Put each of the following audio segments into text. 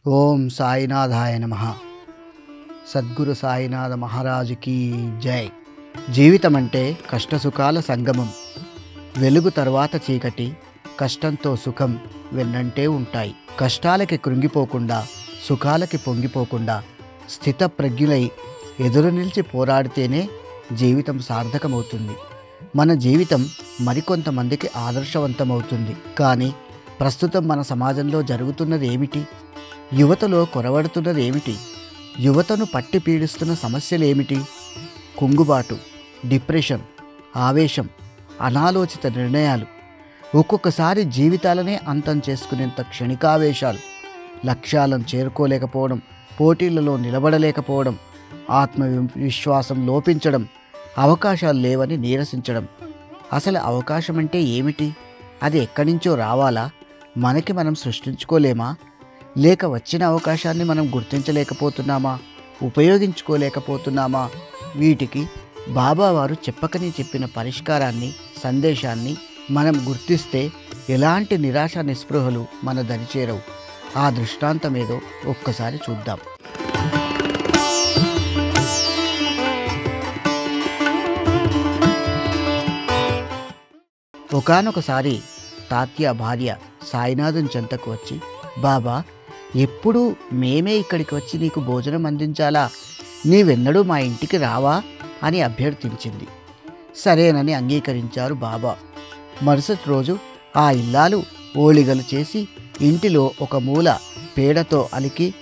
ఓం సాయినాథాయ నమః. సద్గురు సాయినాథ మహారాజుకి జై. జీవితం అంటే కష్టసుఖాల సంగమం. వెలుగు తర్వాత చీకటి, కష్టంతో సుఖం వెన్నంటే ఉంటాయి. కష్టాలకి కృంగిపోకుండా, సుఖాలకి పొంగిపోకుండా స్థితప్రజ్ఞులై ఎదురు నిలిచి పోరాడితేనే జీవితం సార్థకమవుతుంది. మన జీవితం మరికొంతమందికి ఆదర్శవంతమవుతుంది. కానీ ప్రస్తుతం మన సమాజంలో జరుగుతున్నది ఏమిటి? యువతలో కొరవడుతున్నది ఏమిటి? యువతను పట్టి పీడిస్తున్న సమస్యలేమిటి? కుంగుబాటు, డిప్రెషన్, ఆవేశం, అనాలోచిత నిర్ణయాలు, ఒక్కొక్కసారి జీవితాలనే అంతం చేసుకునేంత క్షణికావేశాలు, లక్ష్యాలను చేరుకోలేకపోవడం, పోటీలలో నిలబడలేకపోవడం, ఆత్మవిశ్వాసం లోపించడం, అవకాశాలు లేవని నీరసించడం. అసలు అవకాశం అంటే ఏమిటి? అది ఎక్కడి నుంచో రావాలా? మనకి మనం సృష్టించుకోలేమా? లేక వచ్చిన అవకాశాన్ని మనం గుర్తించలేకపోతున్నామా? ఉపయోగించుకోలేకపోతున్నామా? వీటికి బాబావారు చెప్పకని చెప్పిన పరిష్కారాన్ని, సందేశాన్ని మనం గుర్తిస్తే ఎలాంటి నిరాశ నిస్పృహలు మన దరిచేరవు. ఆ దృష్టాంతమేదో ఒక్కసారి చూద్దాం. ఒకానొకసారి తాత్య భార్య సాయినాథుని చెంతకు వచ్చి, బాబా, ఎప్పుడూ మేమే ఇక్కడికి వచ్చి నీకు భోజనం అందించాలా? నీవెన్నడూ మా ఇంటికి రావా అని అభ్యర్థించింది. సరేనని అంగీకరించారు బాబా. మరుసటి రోజు ఆ ఇల్లాలు ఓళిగలు చేసి ఇంటిలో ఒక మూల పేడతో అలికి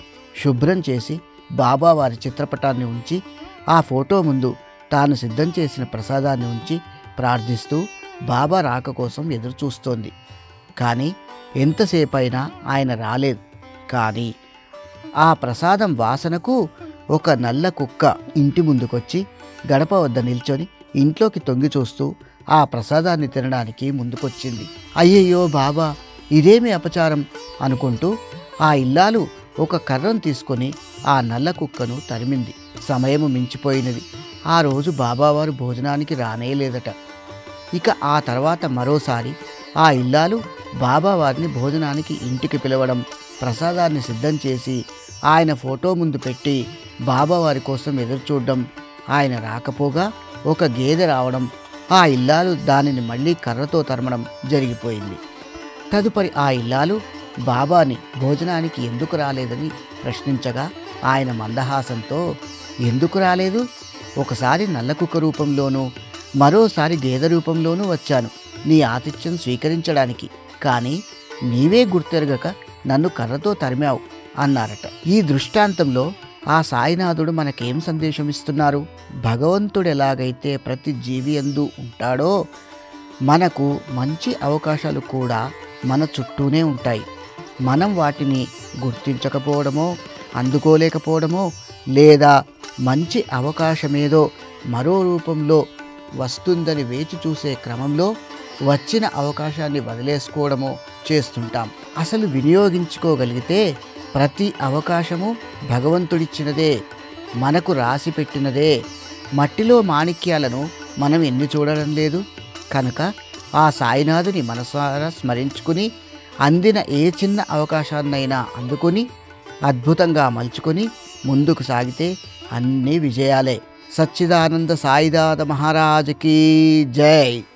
శుభ్రం చేసి బాబావారి చిత్రపటాన్ని ఉంచి ఆ ఫోటో ముందు తాను సిద్ధం చేసిన ప్రసాదాన్ని ఉంచి ప్రార్థిస్తూ బాబా రాక కోసం ఎదురుచూస్తోంది. కానీ ఎంతసేపైనా ఆయన రాలేదు. కానీ ఆ ప్రసాదం వాసనకు ఒక నల్ల కుక్క ఇంటి ముందుకొచ్చి గడప వద్ద నిల్చొని ఇంట్లోకి తొంగి చూస్తూ ఆ ప్రసాదాన్ని తినడానికి ముందుకొచ్చింది. అయ్యయ్యో బాబా, ఇదేమి అపచారం అనుకుంటూ ఆ ఇల్లాలు ఒక కర్రను తీసుకొని ఆ నల్ల కుక్కను తరిమింది. సమయము మించిపోయినది. ఆ రోజు బాబావారు భోజనానికి రానేలేదట. ఇక ఆ తర్వాత మరోసారి ఆ ఇల్లాలు బాబావారిని భోజనానికి ఇంటికి పిలవడం, ప్రసాదాన్ని సిద్ధం చేసి ఆయన ఫోటో ముందు పెట్టి బాబావారి కోసం ఎదురుచూడడం, ఆయన రాకపోగా ఒక గేదె రావడం, ఆ ఇల్లాలు దానిని మళ్ళీ కర్రతో తరమడం జరిగిపోయింది. తదుపరి ఆ ఇల్లాలు బాబాని భోజనానికి ఎందుకు రాలేదని ప్రశ్నించగా ఆయన మందహాసంతో, ఎందుకు రాలేదు? ఒకసారి నల్లకుక్క రూపంలోనూ మరోసారి గేదె రూపంలోనూ వచ్చాను నీ ఆతిథ్యం స్వీకరించడానికి. కానీ నీవే గుర్తెరగక నన్ను కర్రతో తరిమావు అన్నారట. ఈ దృష్టాంతంలో ఆ సాయినాథుడు మనకేం సందేశం ఇస్తున్నారు? భగవంతుడు ఎలాగైతే ప్రతి జీవి యందు ఉంటాడో, మనకు మంచి అవకాశాలు కూడా మన చుట్టూనే ఉంటాయి. మనం వాటిని గుర్తించకపోవడమో, అందుకోలేకపోవడమో, లేదా మంచి అవకాశమేదో మరో రూపంలో వస్తుందని వేచి చూసే క్రమంలో వచ్చిన అవకాశాన్ని వదిలేసుకోవడమో చేస్తుంటాం. అసలు వినియోగించుకోగలిగితే ప్రతి అవకాశము భగవంతుడిచ్చినదే, మనకు రాసి పెట్టినదే. మట్టిలో మాణిక్యాలను మనం ఎన్ని చూడడం లేదు. కనుక ఆ సాయినాథుని మనసారా స్మరించుకుని అందిన ఏ చిన్న అవకాశాన్నైనా అందుకుని అద్భుతంగా మలుచుకొని ముందుకు సాగితే అన్నీ విజయాలే. సచ్చిదానంద సాయినాథ మహారాజుకి జై.